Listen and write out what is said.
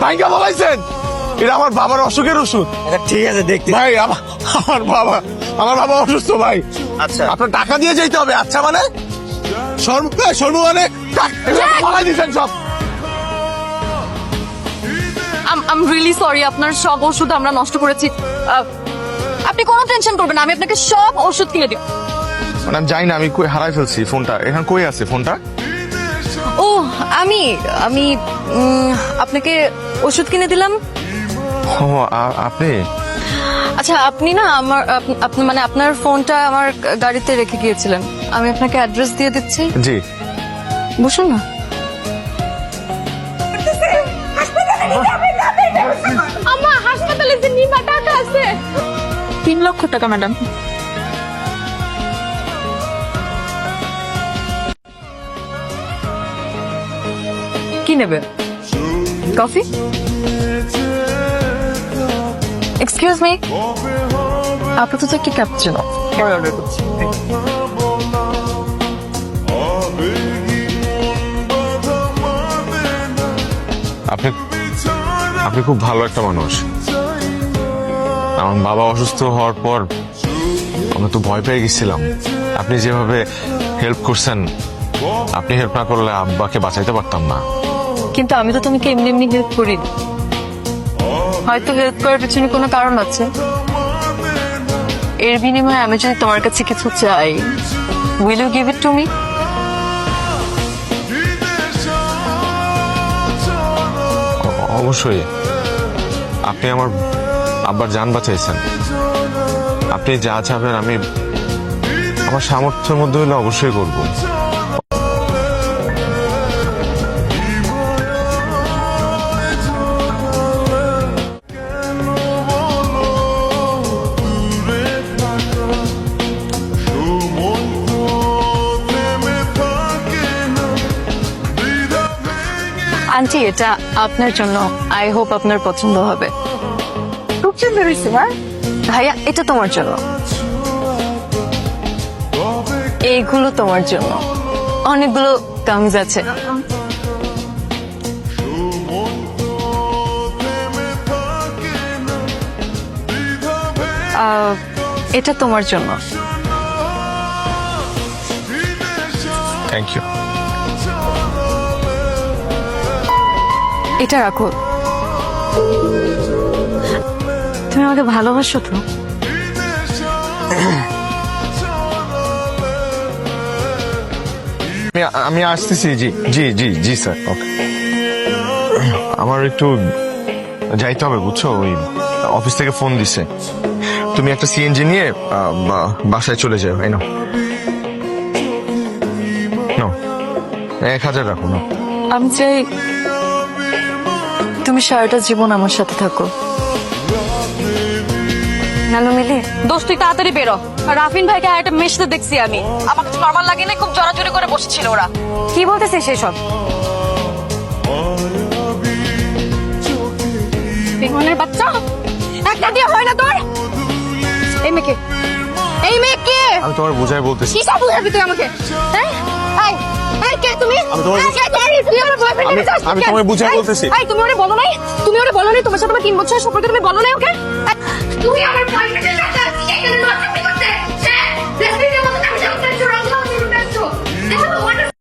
ভাইঙ্গা বলাইছেন এটা আমার বাবার অসুখের ওষুধ। ঠিক আছে দেখতে। ভাই আমার বাবা অসুস্থ ভাই। আচ্ছা আপনার টাকা দিয়ে যেতে হবে। আচ্ছা মানে সর্ব মানে বলাই দিচ্ছেন সব। আই এম রিয়েলি সরি, আপনার সব ওষুধ আমরা নষ্ট করেছি। আপনি কোনো টেনশন করবেন না, আমি আপনাকে সব ওষুধ কিনে দিব। মানে আমি জানি না আমি কই হারাই ফেলছি ফোনটা। এখন কই আছে ফোনটা? ও আমি আমি আপনাকে ওষুধ কিনে দিলাম। ও আপনি? আচ্ছা আপনি না আপনি মানে আপনার ফোনটা আমার গাড়িতে রেখে গিয়েছিলেন, আমি আপনাকে অ্যাড্রেস দিয়ে দিচ্ছি। জি বসুন না। আম্মা হাসপাতালে যে নিমা টাকা আছে 3 লক্ষ টাকা ম্যাডাম। কি নেবে? কফি? এক্সকিউজ মি, আপাতত একটা ক্যাপুচিনো অর্ডার করছি। আপনি খুব ভালো একটা মানুষ। আমার বাবা অসুস্থ হওয়ার পর আমি তো ভয় পেয়ে গেছিলাম। আপনি যেভাবে হেল্প করছেন, আপনি হেল্প না করলে আব্বাকে বাঁচাইতে পারতাম না। কিন্তু আমি তো তোমাকে এমনি এমনি হেল্প করি, হয়তো হেল্প করার পিছনে কোনো কারণ আছে। এর বিনিময়ে আমি যদি তোমার কাছে কিছু চাই, will you give it to me? অবশ্যই। আপনি আমার আব্বার জান বাঁচাইছেন। আপনি যা চাবেন আমি আমার সামর্থ্যের মধ্যে হলে অবশ্যই করব। আন্টি এটা আপনার জন্য, আই হোপ আপনার পছন্দ হবে। খুব সুন্দর হয়েছে মা। ভাইয়া এটা তোমার জন্য, এইগুলো তোমার জন্য, অনেকগুলো কামিজ আছে। এটা তোমার জন্য। Thank you. এটা রাখো। তুমি আমাকে ভালোবাসো তো? আমি আসতেছি। জি জি জি জি স্যার। ওকে। আমার একটু যাইতে হবে বুঝছো, ওই অফিস থেকে ফোন দিছে। তুমি একটা সিএনজি নিয়ে বাসায় চলে যাও। এই নাও 1000 রাখো না। আমি চাই তুমি সারাটা জীবন আমার সাথে থাকো। নানু মিলি দোস্ত, তুই তাড়াতাড়ি বেরো। রাফিন ভাইকে আর একটা মেশতে দেখছি আমি, আমার কাছে নরমাল লাগে না, খুব জড়াজড়ি করে বসেছিল ওরা। কি বলতেছে সেসব? বিমানের বাচ্চা একটা দিয়ে হয় না তোর। এই মেয়েকে আমি তোমার বুঝাই বলতেছি। কি সব বুঝাবি তুই আমাকে? হ্যাঁ কে তুমি? আমি তোমায় বুঝাই বলতেছি। তুমি ওরে বলো নাই, তোমার সাথে আমার 3 বছরের সম্পর্ক, তুমি বলো নাই ওকে? তুমি আমার বয়ফ্রেন্ডের সাথে এখানে নষ্ট করতে। হ্যাঁ, দেখতে মতো আমি যখন ছোট ছোট দেখো